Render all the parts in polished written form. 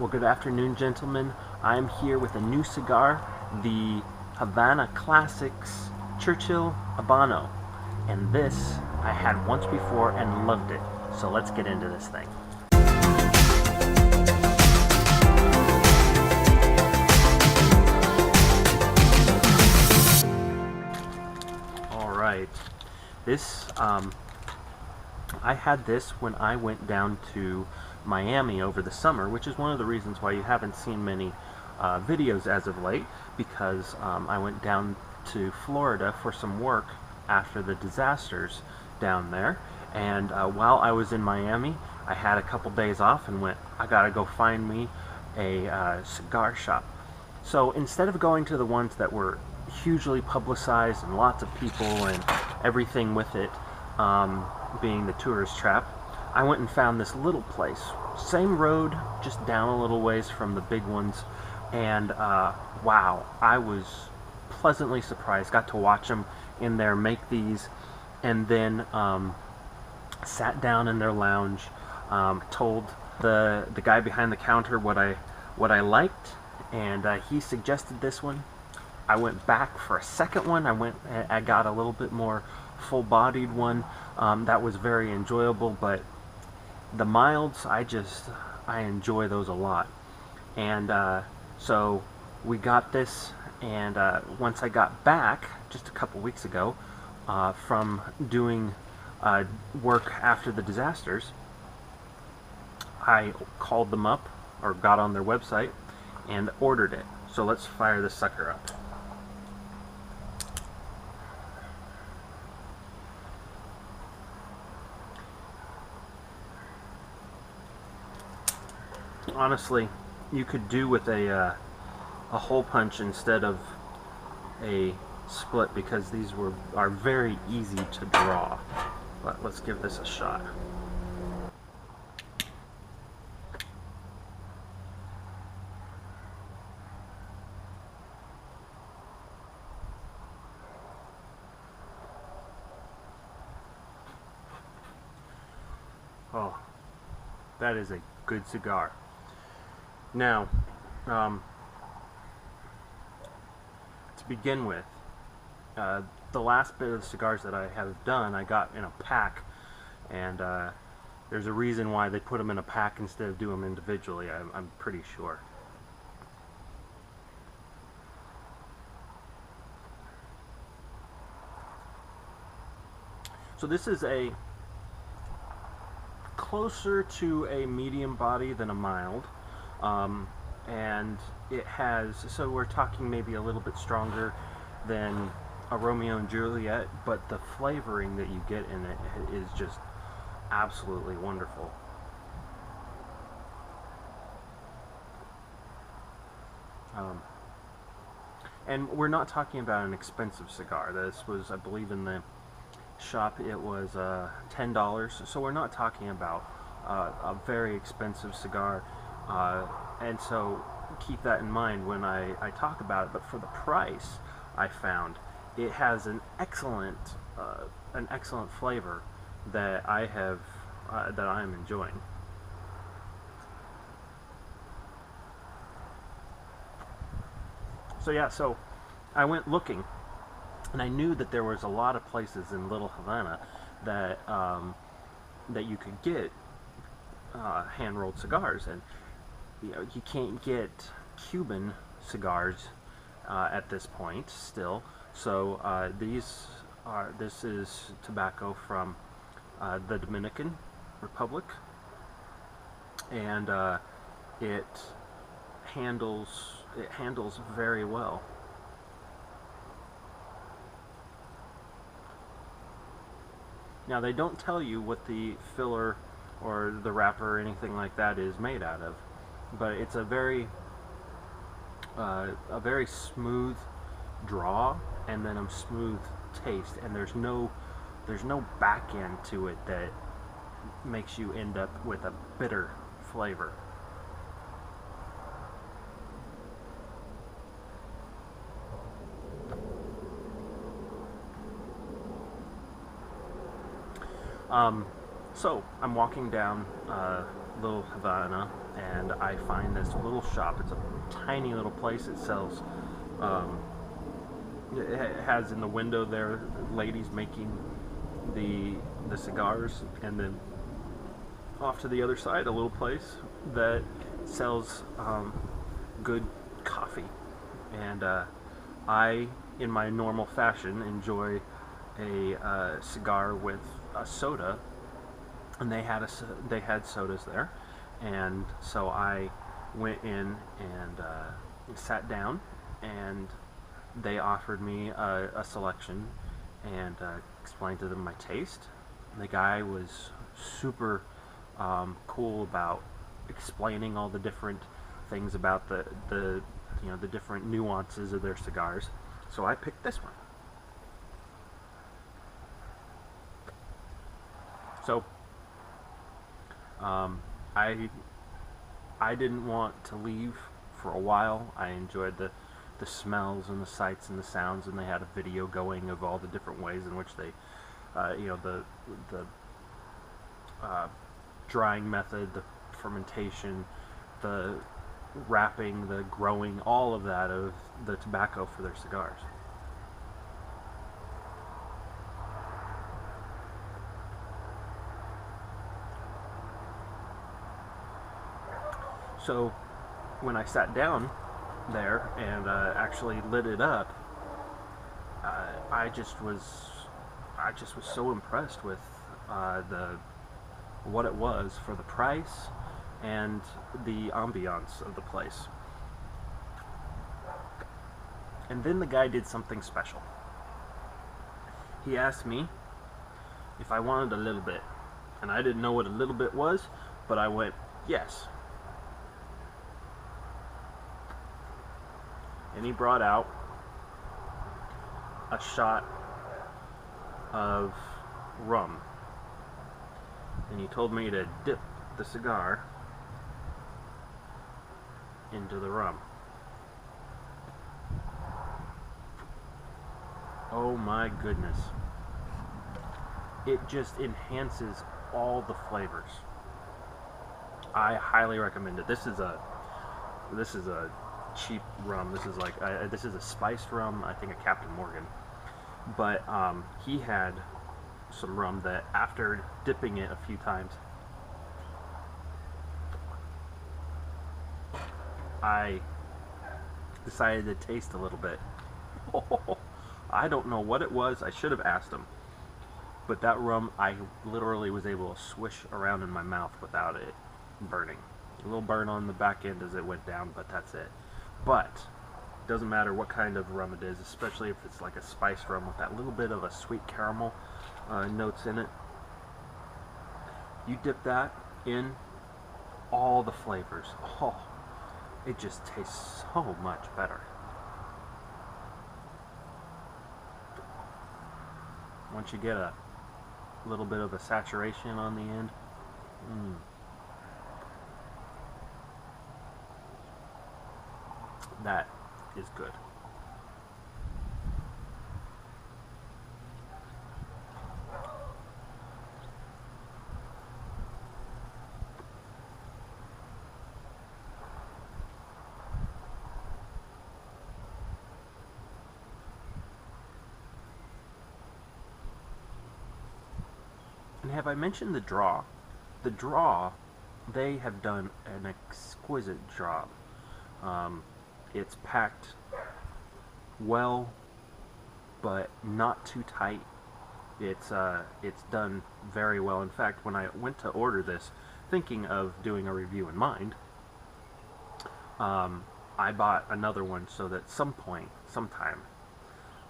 Well, good afternoon, gentlemen. I'm here with a new cigar, the Havana Classics Churchill Habano. And this I had once before and loved it. So let's get into this thing. All right. This, I had this when I went down to Miami over the summer, which is one of the reasons why you haven't seen many videos as of late, because I went down to Florida for some work after the disasters down there, and while I was in Miami, I had a couple days off and went, I gotta go find me a cigar shop. So instead of going to the ones that were hugely publicized and lots of people and everything with it, being the tourist trap, I went and found this little place. Same road, just down a little ways from the big ones. And wow, I was pleasantly surprised. Got to watch them in there make these, and then sat down in their lounge, told the guy behind the counter what I liked, and he suggested this one. I went back for a second one. I got a little bit more full-bodied one. That was very enjoyable, but the milds, I enjoy those a lot. And so we got this, and once I got back just a couple weeks ago from doing work after the disasters, I called them up, or got on their website and ordered it. So let's fire this sucker up. Honestly, you could do with a hole punch instead of a split, because these are very easy to draw. But let's give this a shot. Oh, that is a good cigar. Now, to begin with, the last bit of the cigars that I have done, I got in a pack, and there's a reason why they put them in a pack instead of doing them individually, I'm pretty sure. So this is a closer to a medium body than a mild. And it has, so we're talking maybe a little bit stronger than a Romeo and Juliet, but the flavoring that you get in it is just absolutely wonderful. And we're not talking about an expensive cigar. This was, I believe, in the shop it was $10, so we're not talking about a very expensive cigar. And so keep that in mind when I talk about it. But for the price, I found it has an excellent flavor that I'm enjoying. So yeah, so I went looking, and I knew that there was a lot of places in Little Havana that that you could get hand-rolled cigars, and you know, you can't get Cuban cigars at this point still. So this is tobacco from the Dominican Republic, and it handles very well. Now, they don't tell you what the filler or the wrapper or anything like that is made out of, but it's a very smooth draw, and then a smooth taste, and there's no back end to it that makes you end up with a bitter flavor. So I'm walking down little Havana, and I find this little shop. It's a tiny little place. It sells, it has in the window there ladies making the cigars, and then off to the other side a little place that sells good coffee. And I, in my normal fashion, enjoy a cigar with a soda, and they had sodas there, and so I went in and sat down, and they offered me a selection, and explained to them my taste. The guy was super cool about explaining all the different things about the the different nuances of their cigars. So I picked this one. So I didn't want to leave for a while. I enjoyed the smells and the sights and the sounds, and they had a video going of all the different ways in which they, the drying method, the fermentation, the wrapping, the growing, all of that of the tobacco for their cigars. So when I sat down there and actually lit it up, I just was so impressed with the what it was for the price and the ambiance of the place. And then the guy did something special. He asked me if I wanted a little bit, and I didn't know what a little bit was, but I went, yes. And he brought out a shot of rum, and he told me to dip the cigar into the rum. Oh my goodness. It just enhances all the flavors. I highly recommend it. This is a cheap rum. This is like this is a spiced rum, I think a Captain Morgan. But he had some rum that after dipping it a few times, I decided to taste a little bit. I don't know what it was. I should have asked him. But that rum, I literally was able to swish around in my mouth without it burning. A little burn on the back end as it went down, but that's it. But it doesn't matter what kind of rum it is, especially if it's like a spiced rum with that little bit of a sweet caramel notes in it. You dip that in, all the flavors. Oh, it just tastes so much better. Once you get a little bit of a saturation on the end, that is good. And have I mentioned the draw? The draw, they have done an exquisite job. It's packed well, but not too tight. It's done very well. In fact, when I went to order this, thinking of doing a review in mind, I bought another one so that sometime,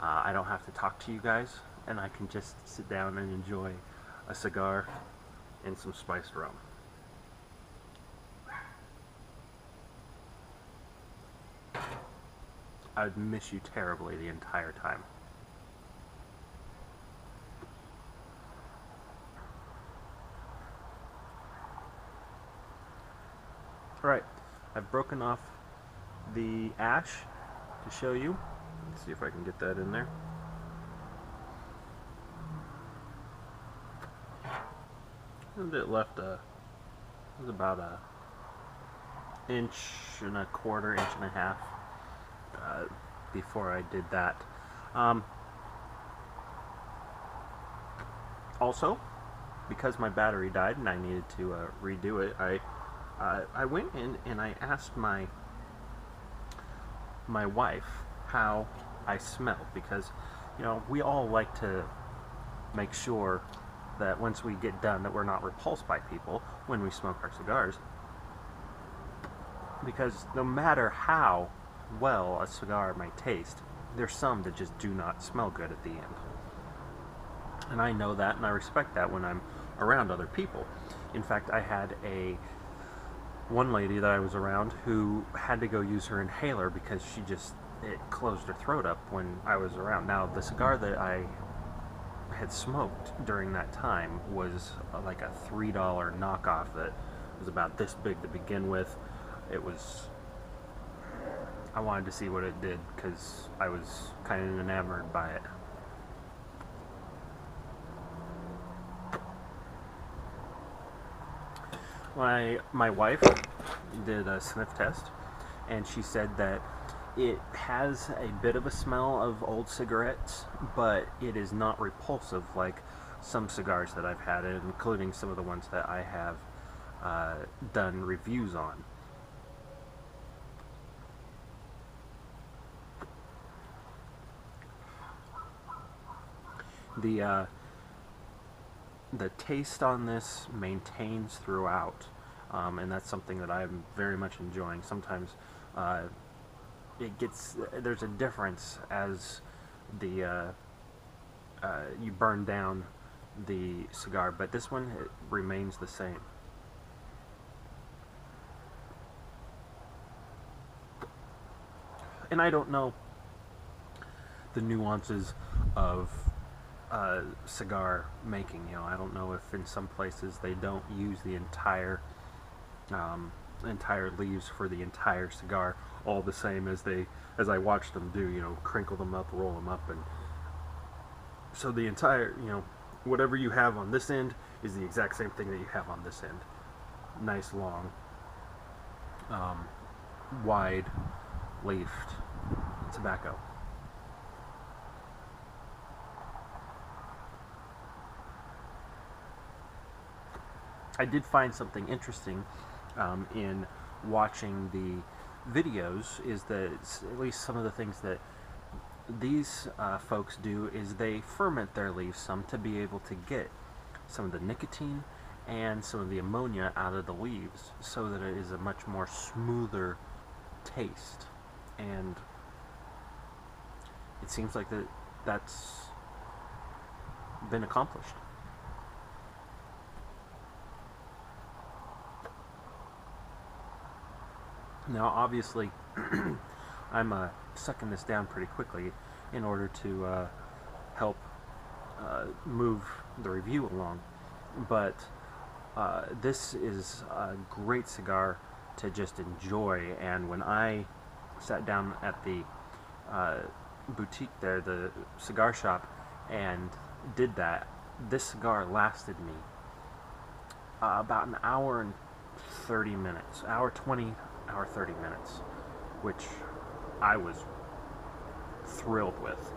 I don't have to talk to you guys, and I can just sit down and enjoy a cigar and some spiced rum. I'd miss you terribly the entire time. Alright, I've broken off the ash to show you. Let's see if I can get that in there. And it left a It was about a inch and a quarter, inch and a half before I did that. Um, Also, because my battery died and I needed to redo it, I went in and I asked my wife how I smelled, because we all like to make sure that once we get done that we're not repulsed by people when we smoke our cigars, because no matter how well a cigar may taste, there's some that just do not smell good at the end. And I know that, and I respect that when I'm around other people. In fact, I had one lady that I was around who had to go use her inhaler because it closed her throat up when I was around. Now, the cigar that I had smoked during that time was like a $3 knockoff that was about this big to begin with. I wanted to see what it did because I was kind of enamored by it. My wife did a sniff test, and she said that it has a bit of a smell of old cigarettes, but it is not repulsive like some cigars that I've had, including some of the ones that I have done reviews on. The taste on this maintains throughout, and that's something that I'm very much enjoying. Sometimes there's a difference as you burn down the cigar, but this one, it remains the same. And I don't know the nuances of cigar making. I don't know if in some places they don't use the entire leaves for the entire cigar all the same as I watch them do. Crinkle them up, roll them up, and so the entire whatever you have on this end is the exact same thing that you have on this end. Nice long, wide leafed tobacco. I did find something interesting in watching the videos, is that at least some of the things that these folks do is they ferment their leaves some to be able to get some of the nicotine and some of the ammonia out of the leaves so that it is a much more smoother taste. And it seems like that's been accomplished. Now, obviously, I'm sucking this down pretty quickly in order to help move the review along, but this is a great cigar to just enjoy. And when I sat down at the boutique there, the cigar shop, and did that, this cigar lasted me about an hour and 30 minutes, hour 20, hour 30 minutes, which I was thrilled with.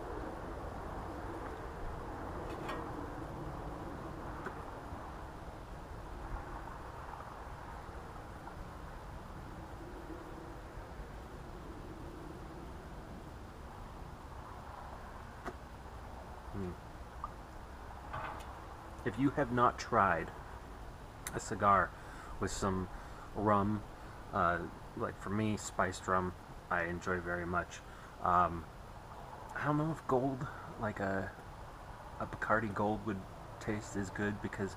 If you have not tried a cigar with some rum, like for me, spiced rum, I enjoy very much. I don't know if gold, like a Bacardi Gold, would taste as good because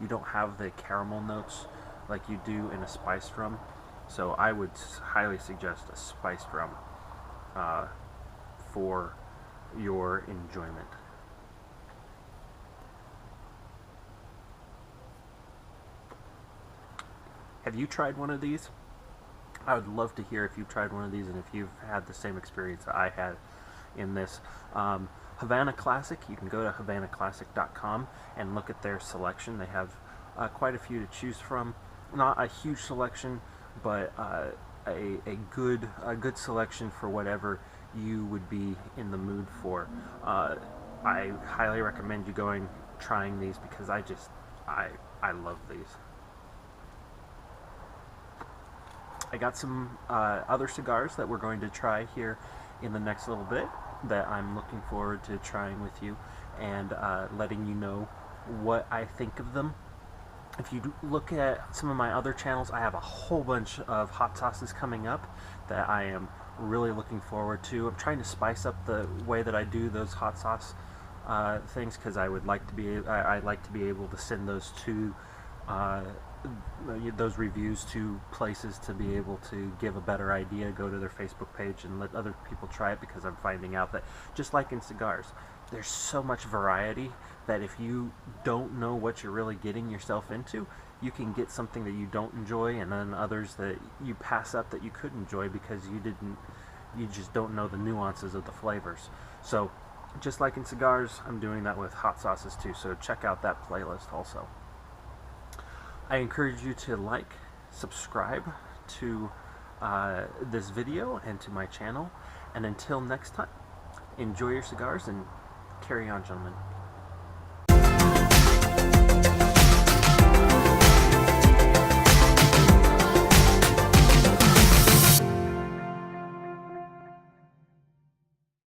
you don't have the caramel notes like you do in a spiced rum. So I would highly suggest a spiced rum for your enjoyment. Have you tried one of these? I would love to hear if you've tried one of these and if you've had the same experience that I had in this. Havana Classic, you can go to havanaclassic.com and look at their selection. They have quite a few to choose from, not a huge selection, but a good selection for whatever you would be in the mood for. I highly recommend you trying these, because I love these. I got some other cigars that we're going to try here in the next little bit that I'm looking forward to trying with you, and letting you know what I think of them. If you look at some of my other channels, I have a whole bunch of hot sauces coming up that I am really looking forward to. I'm trying to spice up the way that I do those hot sauce things, because I'd like to be able to send those to those reviews to places to be able to give a better idea, go to their Facebook page and let other people try it, because I'm finding out that, just like in cigars, there's so much variety that if you don't know what you're really getting yourself into, you can get something that you don't enjoy, and then others that you pass up that you could enjoy because you just don't know the nuances of the flavors. So just like in cigars, I'm doing that with hot sauces too, so check out that playlist also. I encourage you to like, subscribe to this video and to my channel, and until next time, enjoy your cigars and carry on, gentlemen.